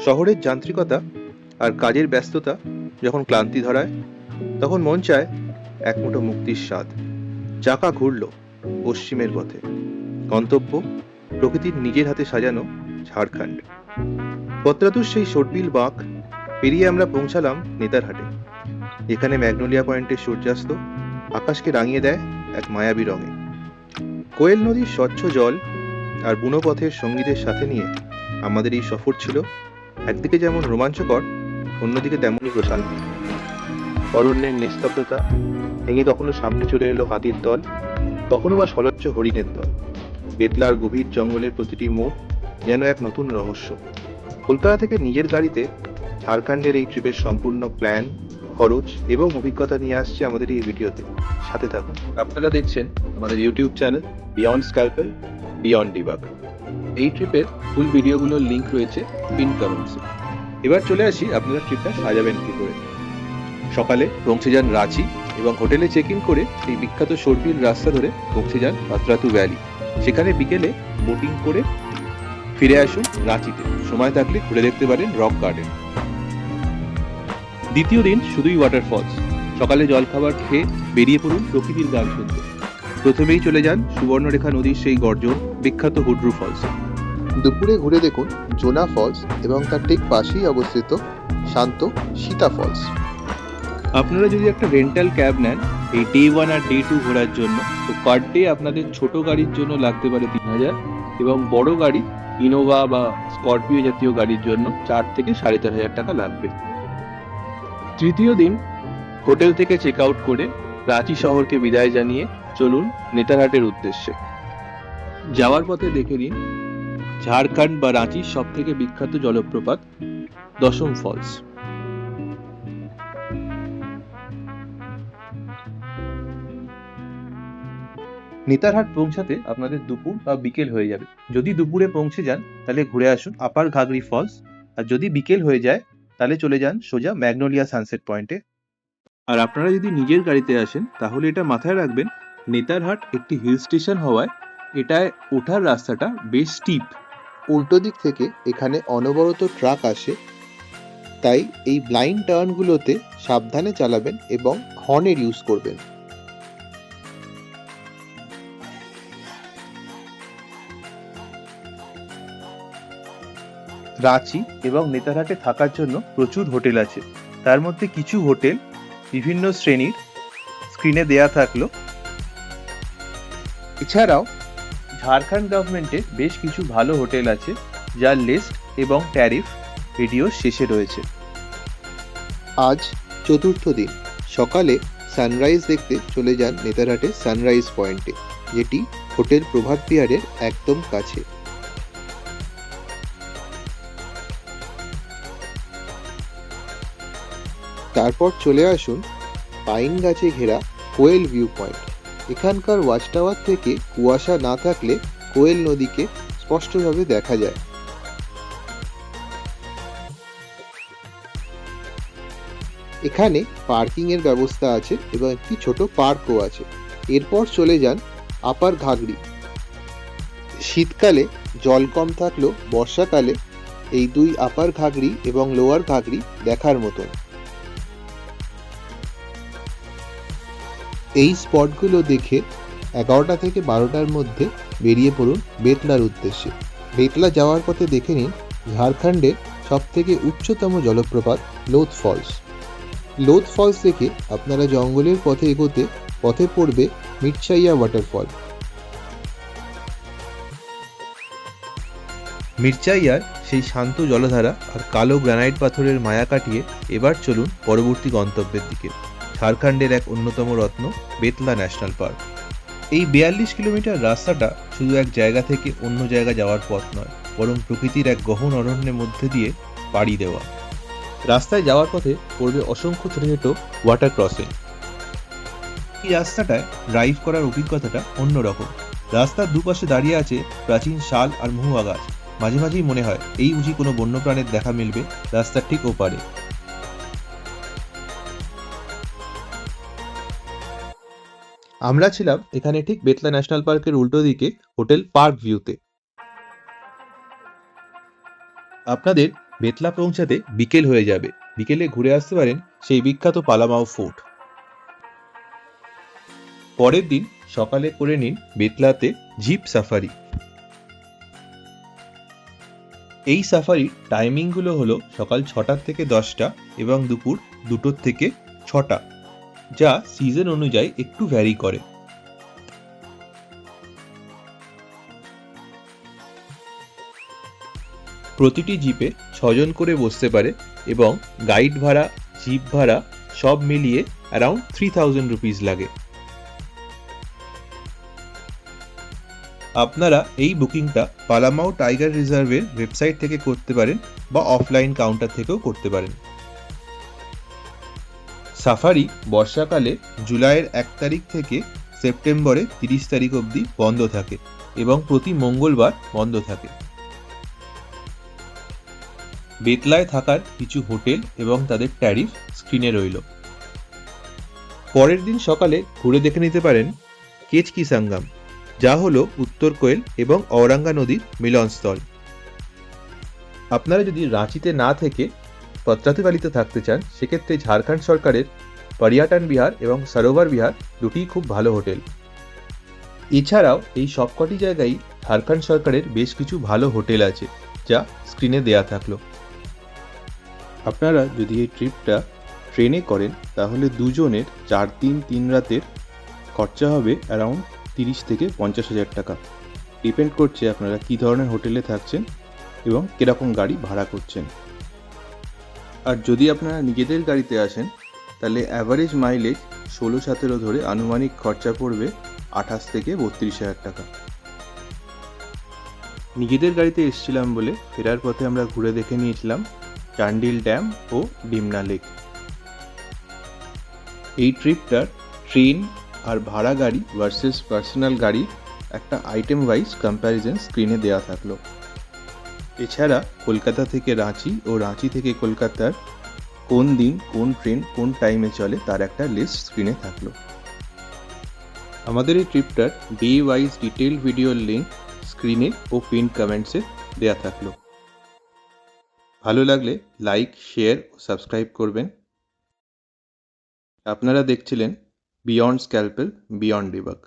শহরের যান্ত্রিকতা আর কাজের ব্যস্ততা যখন ক্লান্তি ধরায়, তখন মন চায় এক মুঠো মুক্তির স্বাদ। চাকা ঘুরল পশ্চিমের পথে, গন্তব্য প্রকৃতির নিজের হাতে সাজানো ঝাড়খণ্ড। পত্রাতুর সেই শোটবিল বাঁক পেরিয়ে আমরা পৌঁছালাম নেতারহাটে। এখানে ম্যাগনোলিয়া পয়েন্টের সূর্যাস্ত আকাশকে রাঙিয়ে দেয় এক মায়াবী রঙে। কোয়েল নদীর স্বচ্ছ জল আর বুনো পথের সঙ্গীতের সাথে নিয়ে আমাদের এই সফর ছিল একদিকে যেমন রোমাঞ্চকর, অন্যদিকে তেমনই প্রশান্ত। অরণ্যের নিস্তব্ধতা ভেঙে কখনো সামনে চলে এলো হাতির দল, কখনো বা সলজ্জ হরিণের দল। বেতলার গভীর জঙ্গলের প্রতিটি মোড় যেন এক নতুন রহস্য। কলকাতা থেকে নিজের গাড়িতে ঝাড়খণ্ডের এই ট্রিপের সম্পূর্ণ প্ল্যান, খরচ এবং অভিজ্ঞতা নিয়ে আসছে আমাদের এই ভিডিওতে। সাথে থাকুন। আপনারা দেখছেন আমাদের YouTube channel beyond scalpel, beyond debug. এই ট্রিপের ফুল ভিডিওগুলোর লিঙ্ক রয়েছে পিন কমেন্টসে। এবার চলে আসি আপনারা ট্রিপটা সাজাবেন কি করে। সকালে পৌঁছে যান রাঁচি এবং হোটেলে চেক ইন করে সেই বিখ্যাত শোটবিল রাস্তা ধরে পৌঁছে যান পাত্রাতু ভ্যালি। সেখানে বিকেলে বোটিং করে ফিরে আসুন রাঁচিতে। সময় থাকলে ঘুরে দেখতে পারেন রক গার্ডেন। দ্বিতীয় দিন শুধুই ওয়াটারফলস। সকালে জলখাবার খেয়ে বেরিয়ে পড়ুন প্রকৃতির গান শুনতে। প্রথমেই চলে যান সুবর্ণরেখা নদীর সেই গর্জন বিখ্যাত হুড্রু ফলস। দুপুরে ঘুরে দেখুন জোনা ফলস এবং তার ঠিক পাশেই অবস্থিত শান্ত সীতা ফলস। আপনারা যদি একটা রেন্টাল ক্যাব নেন এই ডে 1 আর ডে 2 ঘোরার জন্য, তো পার ডে আপনাদের ছোট গাড়ির জন্য লাগতে পারে 3000 এবং বড় গাড়ি ইনোভা বা স্করপিও জাতীয় গাড়ির জন্য 4 থেকে 4500 টাকা লাগবে। তৃতীয় দিন হোটেল থেকে চেক আউট করে রাঁচি শহরকে বিদায় জানিয়ে চলুন নেতারহাটের উদ্দেশ্যে। যাওয়ার পথে দেখে নিন ঝাড়খণ্ড বা রাঁচির সব থেকে বিখ্যাত জলপ্রপাত দশম ফলস। নেতারহাট পৌঁছাতে আপনাদের দুপুর বা বিকেল হয়ে যাবে। যদি দুপুরে পৌঁছে যান তাহলে ঘুরে আসুন আপার ঘাগরি ফলস, আর যদি বিকেল হয়ে যায় তাহলে চলে যান সোজা ম্যাগনোলিয়া সানসেট পয়েন্টে। আর আপনারা যদি নিজের গাড়িতে আসেন তাহলে এটা মাথায় রাখবেন, নেতারহাট একটি হিল স্টেশন হওয়ায় এটায় ওঠার রাস্তাটা বেশ স্টিপ। উল্টো দিক থেকে এখানে অনবরত ট্রাক আসে, তাই এই ব্লাইন্ড টার্নগুলোতে সাবধানে চালাবেন এবং হর্নের ইউজ করবেন। রাঁচি এবং নেতারহাটে থাকার জন্য প্রচুর হোটেল আছে। তার মধ্যে কিছু হোটেল বিভিন্ন শ্রেণীর স্ক্রিনে দেয়া থাকলো। এছাড়াও ঝাড়খণ্ড গভর্নমেন্টের বেশ কিছু ভালো হোটেল আছে যার লিস্ট এবং ট্যারিফ ভিডিওর শেষে রয়েছে। আজ চতুর্থ দিন। সকালে সানরাইজ দেখতে চলে যান নেতারহাটে সানরাইজ পয়েন্টে, যেটি হোটেল প্রভাত বিহারের একদম কাছে। তারপর চলে আসুন পাইন গাছে ঘেরা কোয়েল ভিউ পয়েন্ট। এখানকার ওয়াচ টাওয়ার থেকে কুয়াশা না থাকলে কোয়েল নদীকে স্পষ্টভাবে দেখা যায়। এখানে পার্কিং এর ব্যবস্থা আছে এবং একটি ছোট পার্কও আছে। এরপর চলে যান আপার ঘাগরি। শীতকালে জল কম থাকলেও বর্ষাকালে এই দুই আপার ঘাগরি এবং লোয়ার ঘাগরি দেখার মতন। এই স্পটগুলো দেখে 11টা থেকে 12টার মধ্যে বেরিয়ে পড়ুন বেতলার উদ্দেশ্যে। বেতলা যাওয়ার পথে দেখে নিন ঝাড়খণ্ডের সব থেকে উচ্চতম জলপ্রপাত লোথ ফলস। লোথ ফলস দেখে আপনারা জঙ্গলের পথে এগোতে পথে পড়বে মির্চাইয়া ওয়াটারফল। মির্চাইয়ার সেই শান্ত জলধারা আর কালো গ্রানাইট পাথরের মায়া কাটিয়ে এবার চলুন পরবর্তী গন্তব্যের দিকে, ঝাড়খণ্ডের এক অন্যতম রত্ন বেতলা ন্যাশনাল পার্ক। এই 42 কিলোমিটার রাস্তাটা শুধু এক জায়গা থেকে অন্য জায়গা যাওয়ার পথ নয়, বরং প্রকৃতির এক গহন অরণ্যের মধ্যে দিয়ে পাড়ি দেওয়া। রাস্তায় যাওয়ার পথে পড়বে অসংখ্য ছোট ছোট ওয়াটার ক্রসিং। এই রাস্তাটায় ড্রাইভ করার অভিজ্ঞতাটা অন্যরকম। রাস্তার দুপাশে দাঁড়িয়ে আছে প্রাচীন শাল আর মহুয়া গাছ। মাঝে মাঝেই মনে হয় এই বুঝি কোনো বন্যপ্রাণের দেখা মিলবে রাস্তার ঠিক ওপারে। আমরা ছিলাম এখানে ঠিক বেতলা ন্যাশনাল পার্কের উল্টো দিকে হোটেল পার্ক ভিউতে। আপনাদের বেতলা পৌঁছাতে বিকেল হয়ে যাবে। বিকেলে ঘুরে আসতে পারেন সেই বিখ্যাত পালামাও ফোর্ট। পরের দিন সকালে করে নিন বেতলাতে জিপ সাফারি। এই সাফারির টাইমিংগুলো হলো সকাল 6টা থেকে 10টা এবং দুপুর 2টো থেকে 6টা, যা সিজন অনুযায়ী একটু ভ্যারি করে। প্রতিটি জিপে 6 জন করে বসতে পারে এবং গাইড ভাড়া, জিপ ভাড়া সব মিলিয়ে অ্যারাউন্ড 3000 রুপিস লাগে। আপনারা এই বুকিংটা পালামাও টাইগার রিজার্ভের ওয়েবসাইট থেকে করতে পারেন বা অফলাইন কাউন্টার থেকেও করতে পারেন। সাফারি বর্ষাকালে জুলাইয়ের 1 তারিখ থেকে সেপ্টেম্বরে 30 তারিখ অবধি বন্ধ থাকে এবং প্রতি মঙ্গলবার বন্ধ থাকে। বেতলায় থাকার কিছু হোটেল এবং তাদের ট্যারিফ স্ক্রিনে রইল। পরের দিন সকালে ঘুরে দেখে নিতে পারেন কেচকি সঙ্গম, যা হলো উত্তর কোয়েল এবং ঔরাঙ্গা নদীর মিলনস্থল। আপনারা যদি রাঁচিতে না থেকে পত্রাতু ভ্যালিতে থাকতে চান, সেক্ষেত্রে ঝাড়খণ্ড সরকারের পর্যটন বিহার এবং সরোবর বিহার দুটিই খুব ভালো হোটেল। এছাড়াও এই সবকটি জায়গায় ঝাড়খণ্ড সরকারের বেশ কিছু ভালো হোটেল আছে, যা স্ক্রিনে দেয়া থাকলো। আপনারা যদি এই ট্রিপটা ট্রেনে করেন তাহলে দুজনের 4 দিন 3 রাতের খরচা হবে অ্যারাউন্ড 30 থেকে 50,000 টাকা। ডিপেন্ড করছে আপনারা কী ধরনের হোটেলে থাকছেন এবং কীরকম গাড়ি ভাড়া করছেন। আর যদি আপনারা নিজেদের গাড়িতে আসেন তাহলে অ্যাভারেজ মাইলেজ 16-17 ধরে আনুমানিক খরচা পড়বে 28 থেকে 32,000 টাকা। নিজেদের গাড়িতে এসেছিলাম বলে ফেরার পথে আমরা ঘুরে দেখে নিয়েছিলাম চান্ডিল ড্যাম ও ডিমনা লেক। এই ট্রিপটার ট্রেন আর ভাড়া গাড়ি ভার্সেস পার্সোনাল গাড়ি একটা আইটেম ওয়াইজ কম্প্যারিজন স্ক্রিনে দেওয়া থাকলো। এছাড়া কলকাতা থেকে রাঁচি ও রাঁচি থেকে কলকাতার কোন দিন কোন ট্রেন কোন টাইমে চলে তার একটা লিস্ট স্ক্রিনে থাকলো। আমাদের এই ট্রিপটার ডে ওয়াইজ ডিটেইল ভিডিওর লিঙ্ক স্ক্রিনে ও পিন কমেন্টসে দেওয়া থাকলো। ভালো লাগলে লাইক, শেয়ার ও সাবস্ক্রাইব করবেন। আপনারা দেখছিলেন বিয়ন্ড স্ক্যালপেল বিয়ন্ড ডিবাগ।